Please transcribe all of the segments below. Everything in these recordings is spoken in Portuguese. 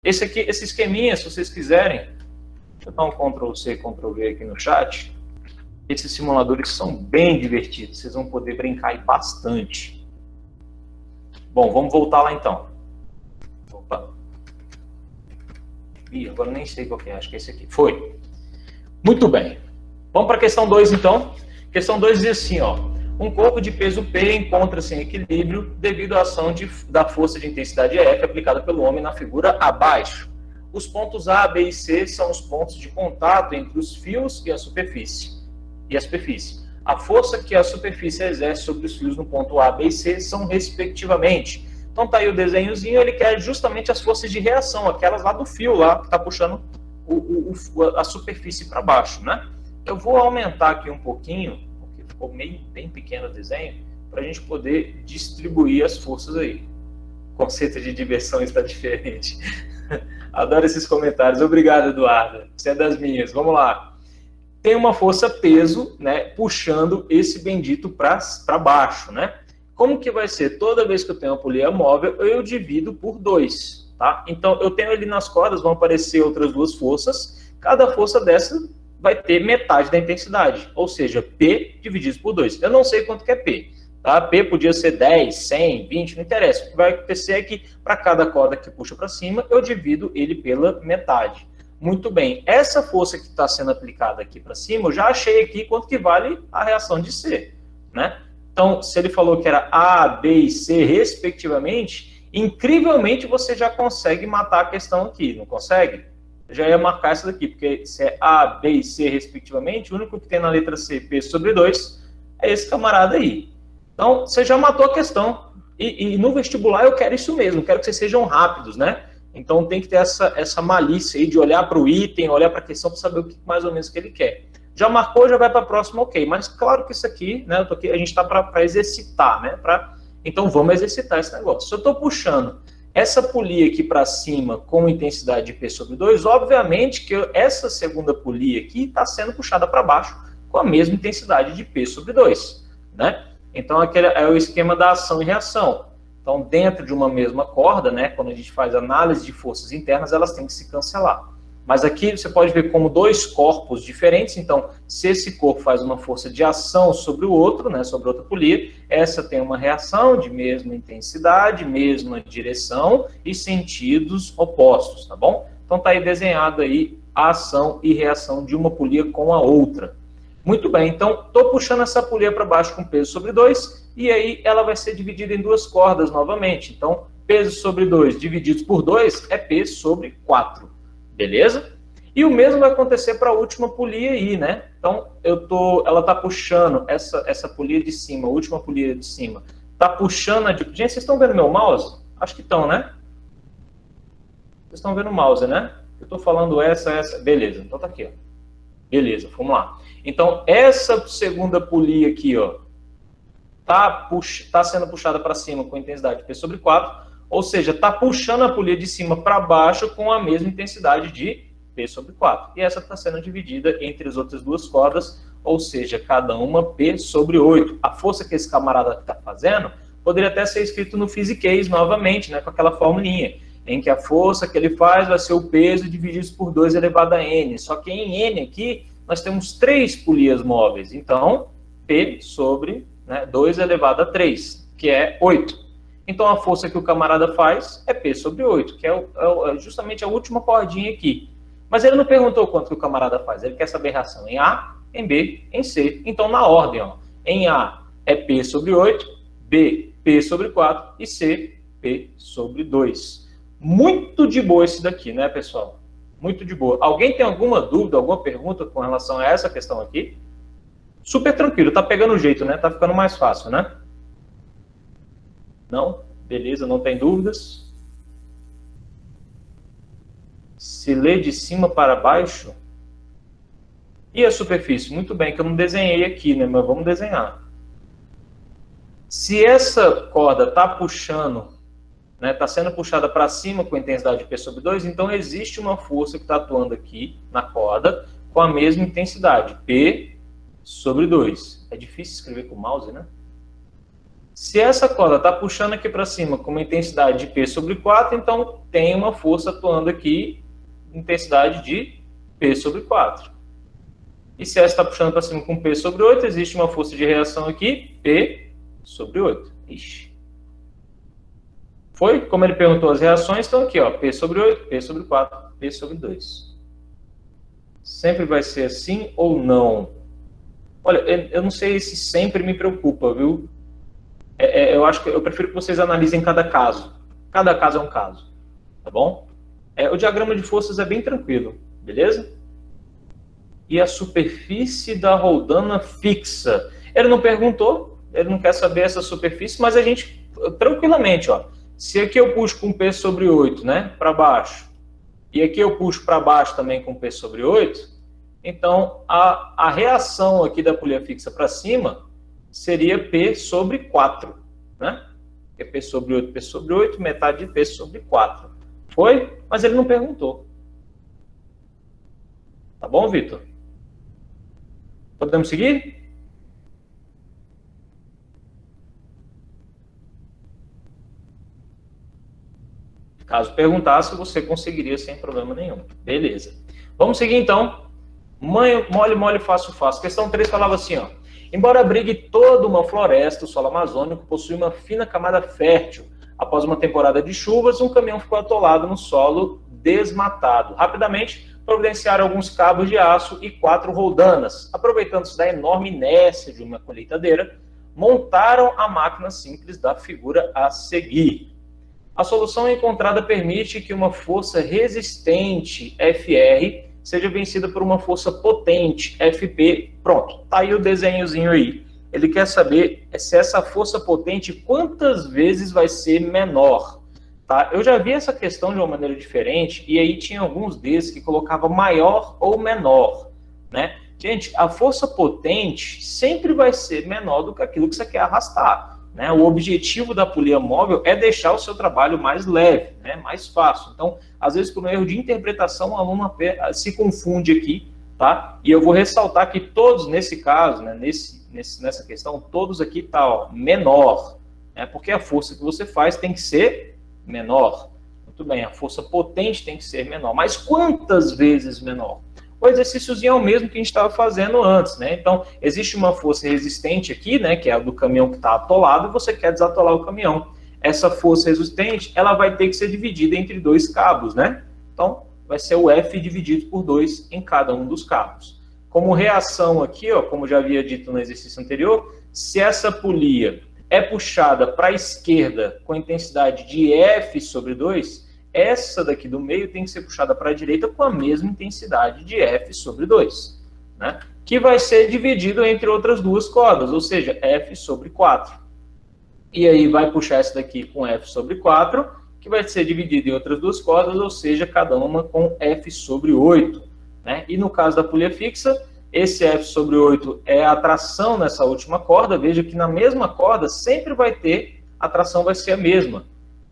Esse esqueminha, se vocês quiserem, deixa eu dar um Ctrl+C, Ctrl+V aqui no chat. Esses simuladores são bem divertidos, vocês vão poder brincar aí bastante. Bom, vamos voltar lá então. Opa. Ih, agora nem sei qual que é, acho que é esse aqui. Foi. Muito bem. Vamos para a questão 2 então. Questão 2 diz assim, ó. Um corpo de peso P encontra-se em equilíbrio devido à ação da força de intensidade F aplicada pelo homem na figura abaixo. Os pontos A, B e C são os pontos de contato entre os fios e a superfície. A força que a superfície exerce sobre os fios no ponto A, B e C são respectivamente. Então tá aí o desenhozinho, ele quer justamente as forças de reação, aquelas lá do fio lá que está puxando a superfície para baixo, né? Eu vou aumentar aqui um pouquinho, porque ficou bem pequeno o desenho, para a gente poder distribuir as forças aí. O conceito de diversão está diferente. Adoro esses comentários. Obrigado, Eduardo. Você é das minhas. Vamos lá. Tem uma força-peso, né, puxando esse bendito para baixo, né? Como que vai ser? Toda vez que eu tenho uma polia móvel, eu divido por 2, tá? Então, eu tenho ali nas cordas, vão aparecer outras duas forças. Cada força dessa vai ter metade da intensidade, ou seja, P dividido por 2. Eu não sei quanto que é P, tá? P podia ser 10, 100, 20, não interessa. O que vai acontecer é que, para cada corda que puxa para cima, eu divido ele pela metade. Muito bem, essa força que está sendo aplicada aqui para cima, eu já achei aqui quanto que vale a reação de C, né? Então, se ele falou que era A, B e C, respectivamente, incrivelmente você já consegue matar a questão aqui, não consegue? Eu já ia marcar essa daqui, porque se é A, B e C, respectivamente, o único que tem na letra C, P sobre 2, é esse camarada aí. Então, você já matou a questão. E no vestibular eu quero isso mesmo, quero que vocês sejam rápidos, né? Então tem que ter essa malícia aí de olhar para o item, olhar para a questão para saber o que mais ou menos que ele quer. Já marcou, já vai para a próxima, ok. Mas claro que isso aqui, né, a gente está para exercitar, né? Então vamos exercitar esse negócio. Se eu estou puxando essa polia aqui para cima com intensidade de P sobre 2, obviamente que essa segunda polia aqui está sendo puxada para baixo com a mesma intensidade de P sobre 2, né? Então aquele é o esquema da ação e reação. Então, dentro de uma mesma corda, né, quando a gente faz análise de forças internas, elas têm que se cancelar. Mas aqui você pode ver como dois corpos diferentes. Então, se esse corpo faz uma força de ação sobre o outro, né, sobre outra polia, essa tem uma reação de mesma intensidade, mesma direção e sentidos opostos, tá bom? Então, tá aí desenhado aí a ação e reação de uma polia com a outra. Muito bem, então, estou puxando essa polia para baixo com peso sobre 2, e aí ela vai ser dividida em duas cordas novamente. Então, peso sobre 2 divididos por 2 é P sobre 4, beleza? E o mesmo vai acontecer para a última polia aí, né? Então, ela está puxando essa polia de cima, a última polia de cima, está puxando a... Gente, vocês estão vendo meu mouse? Acho que estão, né? Vocês estão vendo o mouse, né? Eu estou falando essa, beleza, então tá aqui, ó. Beleza, vamos lá. Então, essa segunda polia aqui, ó, tá sendo puxada para cima com intensidade de P sobre 4, ou seja, está puxando a polia de cima para baixo com a mesma intensidade de P sobre 4. E essa está sendo dividida entre as outras duas cordas, ou seja, cada uma P sobre 8. A força que esse camarada está fazendo poderia até ser escrito no physiquês novamente, né, com aquela formulinha, em que a força que ele faz vai ser o peso dividido por 2 elevado a N. Só que em N aqui, nós temos 3 polias móveis. Então, P sobre 2 elevado a 3, que é 8. Então, a força que o camarada faz é P sobre 8, que é justamente a última cordinha aqui. Mas ele não perguntou quanto que o camarada faz. Ele quer saber a reação em A, em B, em C. Então, na ordem, ó, em A é P sobre 8, B, P sobre 4 e C, P sobre 2. Muito de boa esse daqui, né, pessoal? Muito de boa. Alguém tem alguma dúvida, alguma pergunta com relação a essa questão aqui? Super tranquilo, tá pegando o jeito, né? Tá ficando mais fácil, né? Não? Beleza, não tem dúvidas? Se lê de cima para baixo. E a superfície? Muito bem, que eu não desenhei aqui, né? Mas vamos desenhar. Se essa corda tá puxando, está sendo puxada para cima com intensidade de P sobre 2, então existe uma força que está atuando aqui na corda com a mesma intensidade, P sobre 2. É difícil escrever com o mouse, né? Se essa corda está puxando aqui para cima com uma intensidade de P sobre 4, então tem uma força atuando aqui, intensidade de P sobre 4. E se essa está puxando para cima com P sobre 8, existe uma força de reação aqui, P sobre 8. Ixi. Foi? Como ele perguntou, as reações estão aqui, ó, P sobre 8, P sobre 4, P sobre 2. Sempre vai ser assim ou não? Olha, eu não sei se sempre me preocupa, viu? Eu acho que eu prefiro que vocês analisem cada caso. Cada caso é um caso, tá bom? O diagrama de forças é bem tranquilo, beleza? E a superfície da roldana fixa? Ele não perguntou, ele não quer saber essa superfície, mas a gente, tranquilamente, ó, se aqui eu puxo com P sobre 8, né, para baixo, e aqui eu puxo para baixo também com P sobre 8, então a reação aqui da polia fixa para cima seria P sobre 4, né? É P sobre 8, metade de P sobre 4. Foi? Mas ele não perguntou. Tá bom, Vitor? Podemos seguir? Caso perguntasse, você conseguiria sem problema nenhum. Beleza. Vamos seguir, então. Mole, mole, fácil, fácil. Questão 3 falava assim, ó. Embora abrigue toda uma floresta, o solo amazônico possui uma fina camada fértil. Após uma temporada de chuvas, um caminhão ficou atolado no solo desmatado. Rapidamente, providenciaram alguns cabos de aço e 4 roldanas. Aproveitando-se da enorme inércia de uma colheitadeira, montaram a máquina simples da figura a seguir. A solução encontrada permite que uma força resistente, FR, seja vencida por uma força potente, FP. Pronto, tá aí o desenhozinho aí. Ele quer saber se essa força potente, quantas vezes vai ser menor. Tá? Eu já vi essa questão de uma maneira diferente, e aí tinha alguns desses que colocavam maior ou menor. Né? Gente, a força potente sempre vai ser menor do que aquilo que você quer arrastar. Né? O objetivo da polia móvel é deixar o seu trabalho mais leve, né? Mais fácil. Então, às vezes, por um erro de interpretação, o aluno se confunde aqui, tá? E eu vou ressaltar que todos, nesse caso, né, nessa questão, todos aqui tá, ó, menor, né? Porque a força que você faz tem que ser menor. Muito bem, a força potente tem que ser menor. Mas quantas vezes menor? O exercíciozinho é o mesmo que a gente estava fazendo antes, né? Então, existe uma força resistente aqui, né? Que é a do caminhão que está atolado, e você quer desatolar o caminhão. Essa força resistente, ela vai ter que ser dividida entre 2 cabos, né? Então, vai ser o F dividido por 2 em cada um dos cabos. Como reação aqui, ó, como já havia dito no exercício anterior, se essa polia é puxada para a esquerda com intensidade de F sobre 2, essa daqui do meio tem que ser puxada para a direita com a mesma intensidade de F sobre 2, né? Que vai ser dividido entre outras 2 cordas, ou seja, F sobre 4. E aí vai puxar essa daqui com F sobre 4, que vai ser dividido em outras 2 cordas, ou seja, cada uma com F sobre 8. Né? E no caso da polia fixa, esse F sobre 8 é a tração nessa última corda. Veja que na mesma corda sempre vai ter, a tração vai ser a mesma.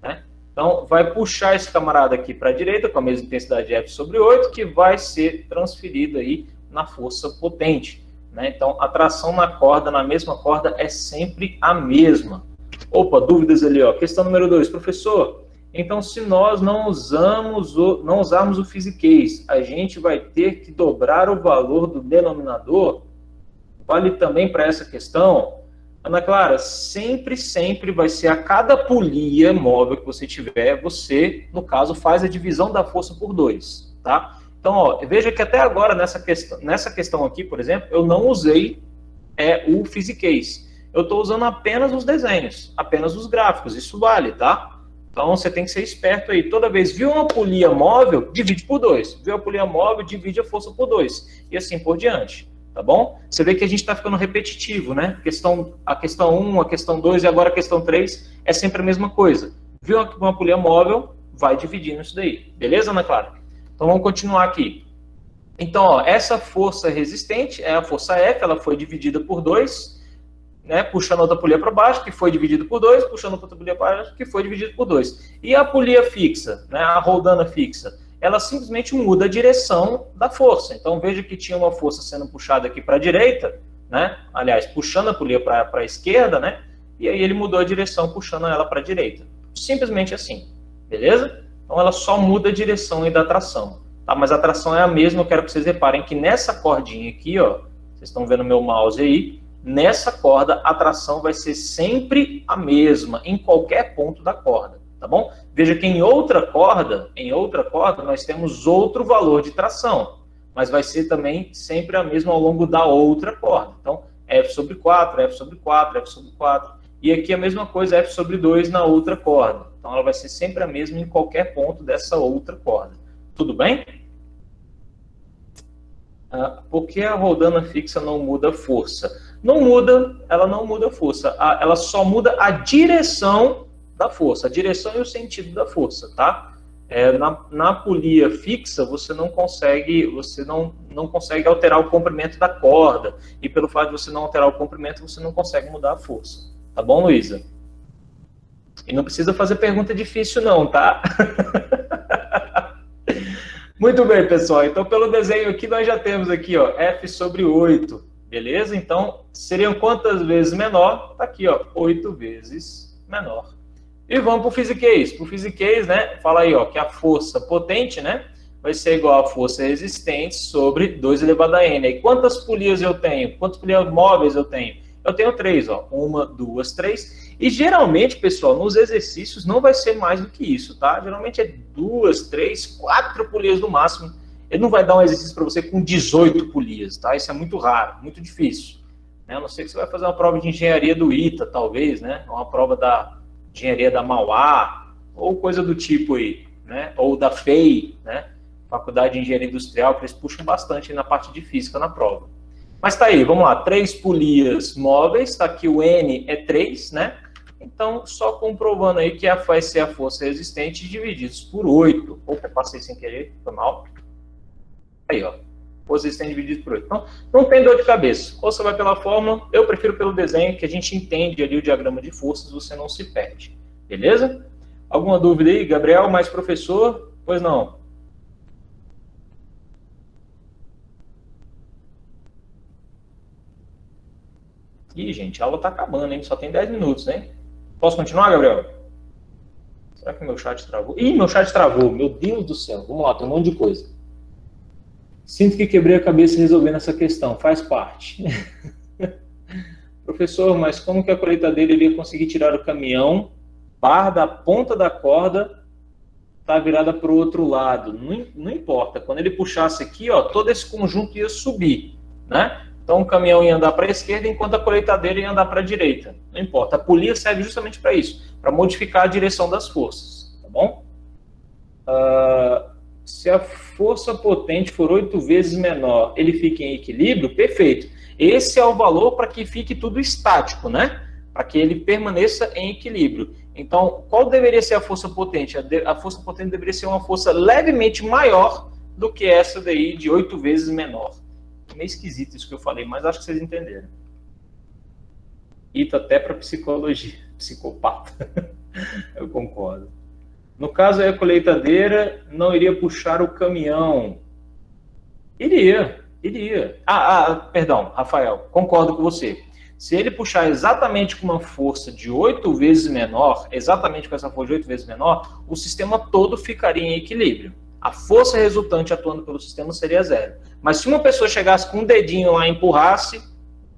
Né? Então, vai puxar esse camarada aqui para a direita, com a mesma intensidade de F sobre 8, que vai ser transferido aí na força potente. Né? Então, a tração na corda, na mesma corda, é sempre a mesma. Opa, dúvidas ali, ó. Questão número 2. Professor, então se nós não usarmos o physiquês, a gente vai ter que dobrar o valor do denominador? Vale também para essa questão? Ana Clara, sempre vai ser a cada polia móvel que você tiver, você, no caso, faz a divisão da força por 2, tá? Então, ó, veja que até agora, nessa questão aqui, por exemplo, eu não usei o physiquês. Eu estou usando apenas os desenhos, apenas os gráficos, isso vale, tá? Então, você tem que ser esperto aí. Toda vez viu uma polia móvel, divide por 2. Viu a polia móvel, divide a força por 2. E assim por diante. Tá bom? Você vê que a gente está ficando repetitivo, né? A questão 1, a questão 2 e agora a questão 3 é sempre a mesma coisa. Viu uma polia móvel, vai dividindo isso daí. Beleza, Ana Clara? Então vamos continuar aqui. Então, ó, essa força resistente é a força F, ela foi dividida por 2, né? Puxando outra polia para baixo, que foi dividido por 2, puxando outra polia para baixo, que foi dividido por 2. E a polia fixa, né? A roldana fixa, ela simplesmente muda a direção da força. Então, veja que tinha uma força sendo puxada aqui para a direita, né? Aliás, puxando a polia para a esquerda, né? e aí ele mudou a direção, puxando ela para a direita. Simplesmente assim, beleza? Então ela só muda a direção aí da tração, tá? Mas a tração é a mesma. Eu quero que vocês reparem que nessa cordinha aqui, ó, vocês estão vendo meu mouse aí, nessa corda a tração vai ser sempre a mesma, em qualquer ponto da corda, tá bom? Veja que em outra corda nós temos outro valor de tração, mas vai ser também sempre a mesma ao longo da outra corda. Então, F sobre 4, F sobre 4, F sobre 4. E aqui a mesma coisa, F sobre 2 na outra corda. Então, ela vai ser sempre a mesma em qualquer ponto dessa outra corda. Tudo bem? Por que a rodana fixa não muda a força? Não muda, ela não muda a força. Ela só muda a direção da força, a direção e o sentido da força, tá? Na polia fixa, você não consegue alterar o comprimento da corda. E pelo fato de você não alterar o comprimento, você não consegue mudar a força. Tá bom, Luísa? E não precisa fazer pergunta difícil não, tá? Muito bem, pessoal. Então, pelo desenho aqui, nós já temos aqui, ó, F sobre 8. Beleza? Então, seriam quantas vezes menor? Tá aqui, ó, 8 vezes menor. E vamos para o physiquez. Para o physiquez, né, fala aí, ó, que a força potente, né, vai ser igual a força resistente sobre 2 elevado a n. E quantas polias eu tenho? Quantas polias móveis eu tenho? Eu tenho 3, ó. 1, 2, 3. E geralmente, pessoal, nos exercícios não vai ser mais do que isso, tá? Geralmente é 2, 3, 4 polias no máximo. Ele não vai dar um exercício para você com 18 polias, tá? Isso é muito raro, muito difícil. Né? A não ser que você vai fazer uma prova de engenharia do ITA, talvez, né? Uma prova da engenharia da Mauá, ou coisa do tipo aí, né? Ou da FEI, né? Faculdade de Engenharia Industrial, que eles puxam bastante na parte de física na prova. Mas tá aí, vamos lá, 3 polias móveis, tá aqui o N é 3, né? Então, só comprovando aí que vai ser a força resistente divididos por 8. Opa, passei sem querer, foi mal. Aí, ó, força resistente dividido por 8. Então, não tem dor de cabeça. Ou você vai pela fórmula, eu prefiro pelo desenho, que a gente entende ali o diagrama de forças, você não se perde. Beleza? Alguma dúvida aí, Gabriel, mais professor? Pois não. Ih, gente, a aula tá acabando, hein? Só tem 10 minutos, hein? Posso continuar, Gabriel? Será que meu chat travou? Ih, meu chat travou. Meu Deus do céu. Vamos lá, tem um monte de coisa. Sinto que quebrei a cabeça resolvendo essa questão. Faz parte. Professor, mas como que a colheitadeira iria conseguir tirar o caminhão? Barra da ponta da corda tá virada para o outro lado. Não importa. Quando ele puxasse aqui, ó, todo esse conjunto ia subir, né? Então, o caminhão ia andar para a esquerda, enquanto a colheitadeira ia andar para a direita. Não importa. A polia serve justamente para isso, para modificar a direção das forças. Tá bom? Se a força potente for 8 vezes menor, ele fica em equilíbrio? Perfeito. Esse é o valor para que fique tudo estático, né? Para que ele permaneça em equilíbrio. Então, qual deveria ser a força potente? A força potente deveria ser uma força levemente maior do que essa daí de 8 vezes menor. Meio esquisito isso que eu falei, mas acho que vocês entenderam. Ita até para psicologia, psicopata. Eu concordo. No caso, a colheitadeira não iria puxar o caminhão. Iria. Perdão, Rafael, concordo com você. Se ele puxar exatamente com uma força de 8 vezes menor, exatamente com essa força de 8 vezes menor, o sistema todo ficaria em equilíbrio. A força resultante atuando pelo sistema seria 0. Mas se uma pessoa chegasse com um dedinho lá e empurrasse,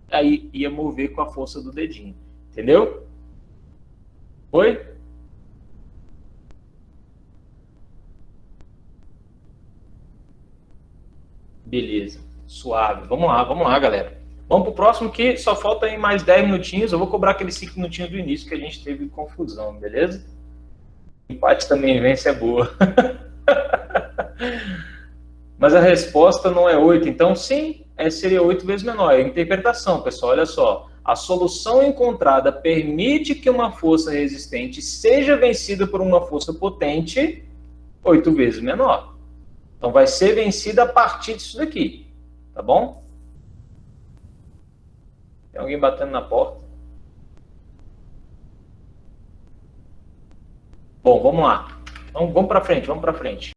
aí ia mover com a força do dedinho. Entendeu? Oi? Beleza. Suave. Vamos lá, galera. Vamos pro próximo que só falta aí mais 10 minutinhos. Eu vou cobrar aqueles 5 minutinhos do início que a gente teve confusão, beleza? Empate também vence, é boa. Mas a resposta não é 8, então sim, seria 8 vezes menor. É a interpretação, pessoal, olha só. A solução encontrada permite que uma força resistente seja vencida por uma força potente 8 vezes menor. Então vai ser vencida a partir disso daqui, tá bom? Tem alguém batendo na porta? Bom, vamos lá. Então, vamos para frente.